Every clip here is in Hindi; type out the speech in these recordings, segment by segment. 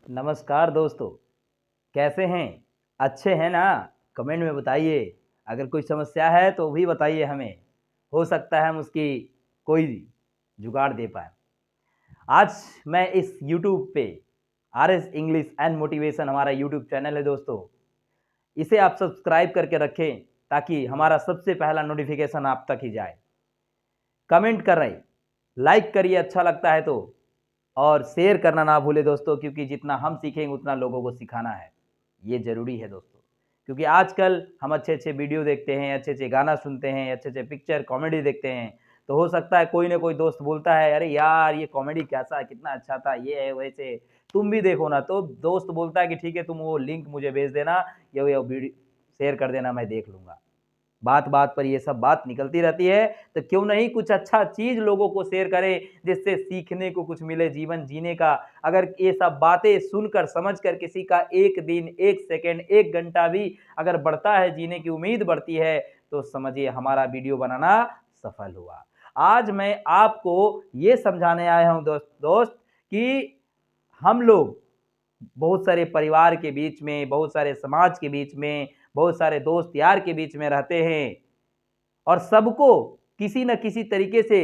नमस्कार दोस्तों, कैसे हैं? अच्छे हैं ना? कमेंट में बताइए। अगर कोई समस्या है तो भी बताइए हमें, हो सकता है हम उसकी कोई जुगाड़ दे पाएँ। आज मैं इस यूट्यूब पे आरएस इंग्लिश एंड मोटिवेशन हमारा यूट्यूब चैनल है दोस्तों, इसे आप सब्सक्राइब करके रखें ताकि हमारा सबसे पहला नोटिफ़िकेशन आप तक ही जाए। कमेंट कर रहे, लाइक करिए अच्छा लगता है तो और शेयर करना ना भूलें दोस्तों, क्योंकि जितना हम सीखेंगे उतना लोगों को सिखाना है। ये ज़रूरी है दोस्तों, क्योंकि आजकल हम अच्छे-अच्छे वीडियो देखते हैं, अच्छे-अच्छे गाना सुनते हैं, अच्छे-अच्छे पिक्चर, कॉमेडी देखते हैं, तो हो सकता है कोई न कोई दोस्त बोलता है, "अरे यार! ये कॉमेडी कैसा कितना अच्छा था, ये है, वैसे, तुम भी देखो ना।" तो दोस्त बोलता है कि ठीक है, तुम वो लिंक मुझे भेज देना, या वीडियो शेयर कर देना, मैं देख लूँगा। बात-बात पर ये सब बात निकलती रहती है, तो क्यों नहीं कुछ अच्छा चीज़ लोगों को शेयर करें, जिससे सीखने को कुछ मिले जीवन जीने का। अगर ये सब बातें सुनकर, समझकर किसी का 1 दिन, 1 सेकंड, 1 घंटा भी अगर बढ़ता है, जीने की उम्मीद बढ़ती है, तो समझिए हमारा वीडियो बनाना सफल हुआ। आज मैं आपको ये समझाने आया हूँ दोस्त कि हम लोग बहुत सारे परिवार के बीच में, बहुत सारे समाज के बीच में, बहुत सारे दोस्त यार के बीच में रहते हैं और सबको किसी न किसी तरीके से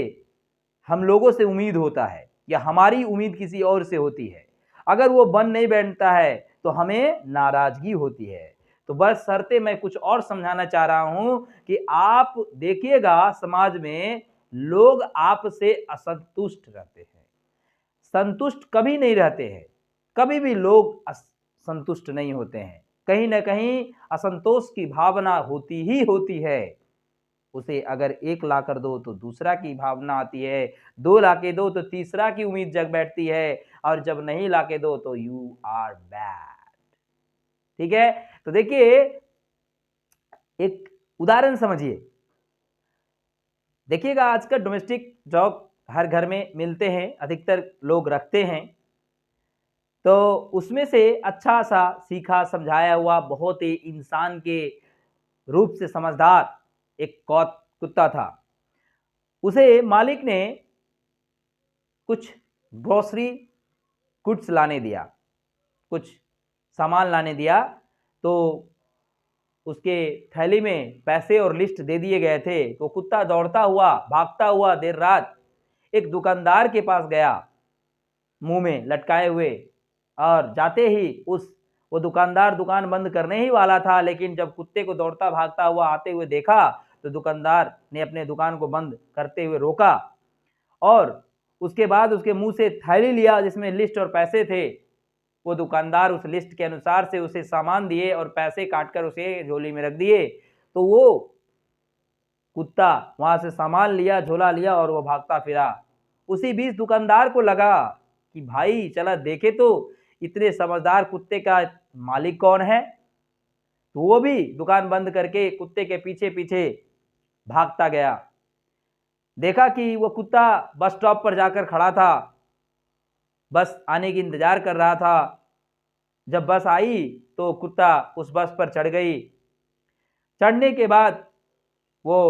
हम लोगों से उम्मीद होता है या हमारी उम्मीद किसी और से होती है। अगर वो बन नहीं बैठता है तो हमें नाराज़गी होती है। तो बशर्ते मैं कुछ और समझाना चाह रहा हूँ कि आप देखिएगा समाज में लोग आपसे असंतुष्ट रहते हैं। संतुष्ट कभी नहीं रहते हैं। कभी भी लोग संतुष्ट नहीं होते हैं। कहीं न कहीं असंतोष की भावना होती ही होती है। उसे अगर 1 लाकर दो तो दूसरा की भावना आती है, 2 लाके दो तो तीसरा की उम्मीद जग बैठती है और जब नहीं लाके दो तो यू आर बैड। ठीक है? तो देखिए, एक उदाहरण समझिए। देखिएगा आजकल डोमेस्टिक डॉग हर घर में मिलते हैं, अधिकतर लोग रखते हैं। तो उसमें से अच्छा-सा सीखा समझाया हुआ बहुत ही इंसान के रूप से समझदार एक कुत्ता था। उसे मालिक ने कुछ ग्रोसरी गुड्स लाने दिया, कुछ सामान लाने दिया, तो उसके थैली में पैसे और लिस्ट दे दिए गए थे। तो कुत्ता दौड़ता हुआ, भागता हुआ देर रात एक दुकानदार के पास गया, मुँह में लटकाए हुए, और जाते ही वो दुकानदार दुकान बंद करने ही वाला था, लेकिन जब कुत्ते को दौड़ता भागता हुआ आते हुए देखा, तो दुकानदार ने अपने दुकान को बंद करते हुए रोका और उसके बाद उसके मुँह से थैली लिया जिसमें लिस्ट और पैसे थे। वो दुकानदार उस लिस्ट के अनुसार से उसे सामान दिए और पैसे काटकर उसे झोली में रख दिए। तो वो कुत्ता वहाँ से सामान लिया, झोला लिया और वो भागता फिरा। उसी बीच दुकानदार को लगा कि भाई चला देखे तो इतने समझदार कुत्ते का मालिक कौन है? तो वो भी दुकान बंद करके कुत्ते के पीछे-पीछे भागता गया। देखा कि वो कुत्ता बस स्टॉप पर जाकर खड़ा था, बस आने की इंतज़ार कर रहा था। जब बस आई तो कुत्ता उस बस पर चढ़ गई। चढ़ने के बाद वो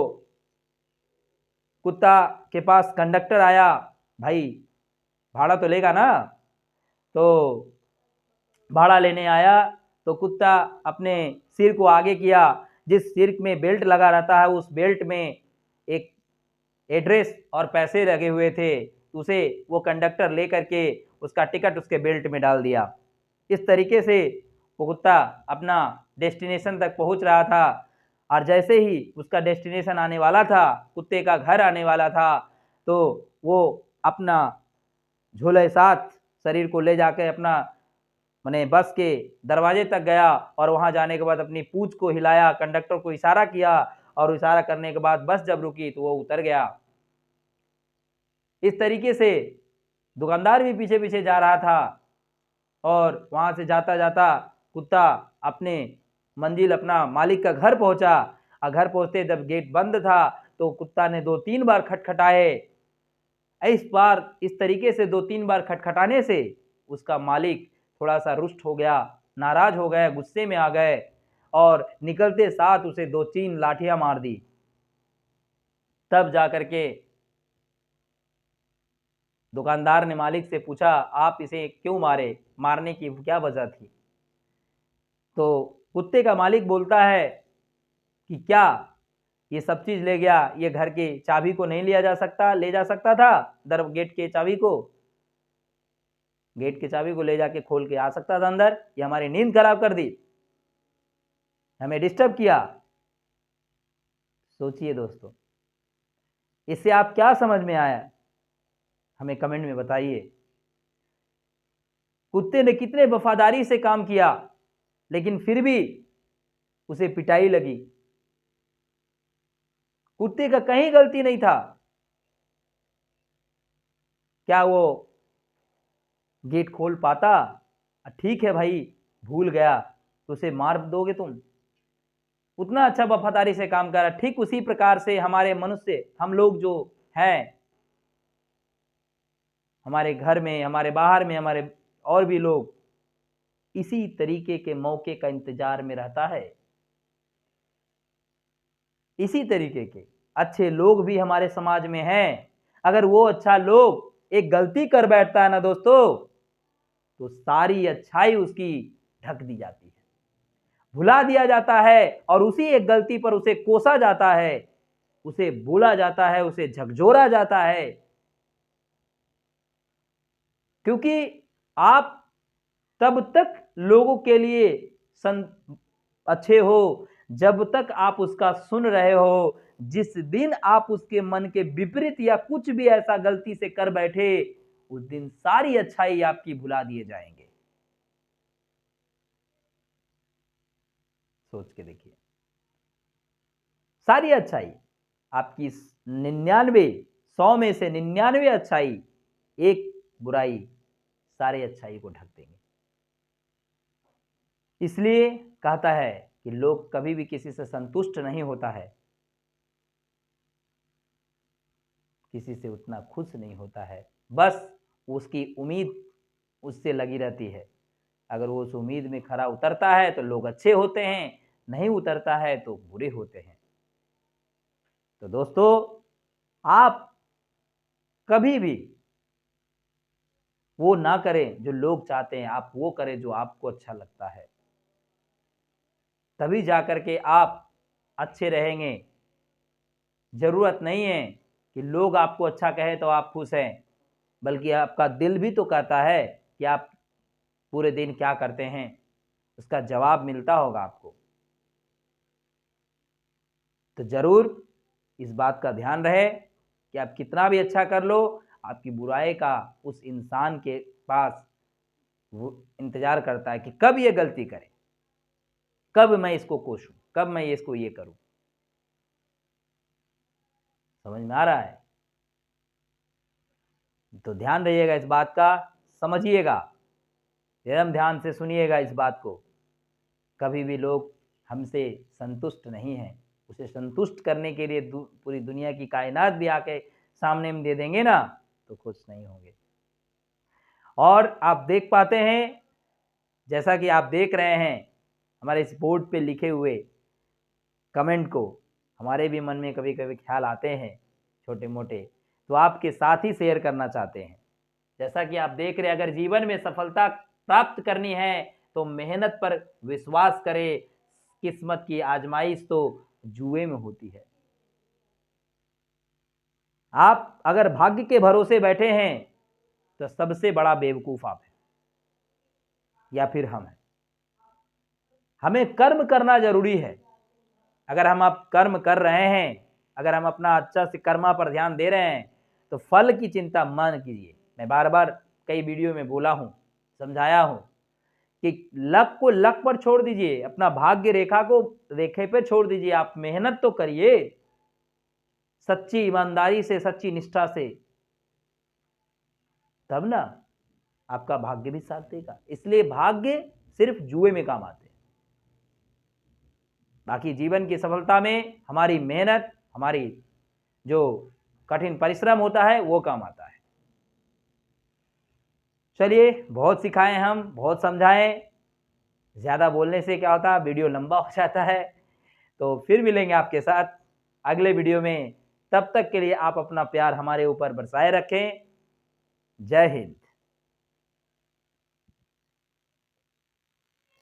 कुत्ता के पास कंडक्टर आया, भाई भाड़ा तो लेगा ना? तो भाड़ा लेने आया तो कुत्ता अपने सिर को आगे किया, जिस सिर में बेल्ट लगा रहता है उस बेल्ट में एक एड्रेस और पैसे लगे हुए थे। उसे वो कंडक्टर लेकर के उसका टिकट उसके बेल्ट में डाल दिया। इस तरीके से वो कुत्ता अपना डेस्टिनेशन तक पहुँच रहा था और जैसे ही उसका डेस्टिनेशन आने वाला था, कुत्ते का घर आने वाला था, तो वो अपना झोले साथ शरीर को ले जाके अपना माने बस के दरवाजे तक गया और वहाँ जाने के बाद अपनी पूँछ को हिलाया, कंडक्टर को इशारा किया और इशारा करने के बाद बस जब रुकी तो वो उतर गया। इस तरीके से दुकानदार भी पीछे-पीछे जा रहा था और वहाँ से जाता-जाता कुत्ता अपने मंजिल अपना मालिक का घर पहुँचा और घर पहुँचते जब गेट बंद था, तो कुत्ता ने 2-3 बार खटखटाए। इस तरीके से 2-3 बार खटखटाने से उसका मालिक थोड़ा-सा रुष्ट हो गया, नाराज़ हो गए, गुस्से में आ गए और निकलते साथ उसे 2-3 लाठियाँ मार दी। तब जाकर के दुकानदार ने मालिक से पूछा, आप इसे क्यों मारे, मारने की क्या वजह थी? तो कुत्ते का मालिक बोलता है कि क्या ये सब चीज ले गया, ये घर की चाबी को नहीं ले जा सकता था, गेट के चाबी को, गेट की चाबी को ले जाके खोल के आ सकता था अंदर। ये हमारी नींद खराब कर दी, हमें डिस्टर्ब किया। सोचिए दोस्तों, इससे आप क्या समझ में आया, हमें कमेंट में बताइए। कुत्ते ने कितने वफादारी से काम किया, लेकिन फिर भी उसे पिटाई लगी। कुत्ते का कहीं गलती नहीं था। क्या वो गेट खोल पाता? ठीक है भाई, भूल गया, तो उसे मार दोगे तुम? उतना अच्छा वफादारी से काम कर रहा। ठीक उसी प्रकार से हमारे मनुष्य, हम लोग जो हैं, हमारे घर में, हमारे बाहर में, हमारे और भी लोग इसी तरीके के मौके का इंतजार में रहता है। इसी तरीके के अच्छे लोग भी हमारे समाज में हैं। अगर वो अच्छा लोग एक गलती कर बैठता है ना दोस्तों, तो सारी अच्छाई उसकी ढक दी जाती है, भुला दिया जाता है, और उसी एक गलती पर उसे कोसा जाता है, उसे बोला जाता है, उसे झकझोरा जाता है। क्योंकि आप तब तक लोगों के लिए अच्छे हो जब तक आप उसका सुन रहे हो। जिस दिन आप उसके मन के विपरीत या कुछ भी ऐसा गलती से कर बैठे, उस दिन सारी अच्छाई आपकी भुला दिए जाएंगे। सोच के देखिए, सारी अच्छाई आपकी 99, 100 में से 99 अच्छाई, एक बुराई सारे अच्छाई को ढक देंगे। इसलिए कहता है कि लोग कभी भी किसी से संतुष्ट नहीं होता है, किसी से उतना खुश नहीं होता है, बस उसकी उम्मीद उससे लगी रहती है। अगर वो उस उम्मीद में खरा उतरता है तो लोग अच्छे होते हैं, नहीं उतरता है तो बुरे होते हैं। तो दोस्तों, आप कभी भी वो ना करें जो लोग चाहते हैं, आप वो करें जो आपको अच्छा लगता है, तभी जाकर के आप अच्छे रहेंगे। जरूरत नहीं है कि लोग आपको अच्छा कहे तो आप खुश हैं, बल्कि आपका दिल भी तो कहता है कि आप पूरे दिन क्या करते हैं, उसका जवाब मिलता होगा आपको। तो जरूर इस बात का ध्यान रहे कि आप कितना भी अच्छा कर लो, आपकी बुराई का उस इंसान के पास वो इंतजार करता है कि कब ये गलती करे, कब मैं इसको कोसूं, कब मैं इसको ये करूं। समझ में आ रहा है? तो ध्यान रहिएगा इस बात का, समझिएगा, एकदम ध्यान से सुनिएगा इस बात को। कभी भी लोग हमसे संतुष्ट नहीं हैं, उसे संतुष्ट करने के लिए पूरी दुनिया की कायनात भी आके सामने में दे देंगे ना, तो खुश नहीं होंगे। और आप देख पाते हैं, जैसा कि आप देख रहे हैं हमारे इस बोर्ड पे लिखे हुए कमेंट को, हमारे भी मन में कभी कभी ख्याल आते हैं छोटे मोटे, तो आपके साथ ही शेयर करना चाहते हैं। जैसा कि आप देख रहे हैं, अगर जीवन में सफलता प्राप्त करनी है तो मेहनत पर विश्वास करें, किस्मत की आजमाइश तो जुए में होती है। आप अगर भाग्य के भरोसे बैठे हैं तो सबसे बड़ा बेवकूफ आप हैं, या फिर हम हैं। हमें कर्म करना जरूरी है। अगर हम आप कर्म कर रहे हैं, अगर हम अपना अच्छा से कर्मा पर ध्यान दे रहे हैं, तो फल की चिंता मत कीजिए। मैं बार बार कई वीडियो में बोला हूं, समझाया हूं कि लक को लक पर छोड़ दीजिए, अपना भाग्य रेखा को रेखे पे छोड़ दीजिए। आप मेहनत तो करिए, सच्ची ईमानदारी से, सच्ची निष्ठा से, तब ना आपका भाग्य भी साथ देगा। इसलिए भाग्य सिर्फ जुए में काम आते हैं, बाकी जीवन की सफलता में हमारी मेहनत, हमारी जो कठिन परिश्रम होता है वो काम आता है। चलिए, बहुत सिखाएं हम, बहुत समझाएं, ज़्यादा बोलने से क्या होता है, वीडियो लंबा हो जाता है। तो फिर मिलेंगे आपके साथ अगले वीडियो में। तब तक के लिए आप अपना प्यार हमारे ऊपर बरसाए रखें। जय हिंद।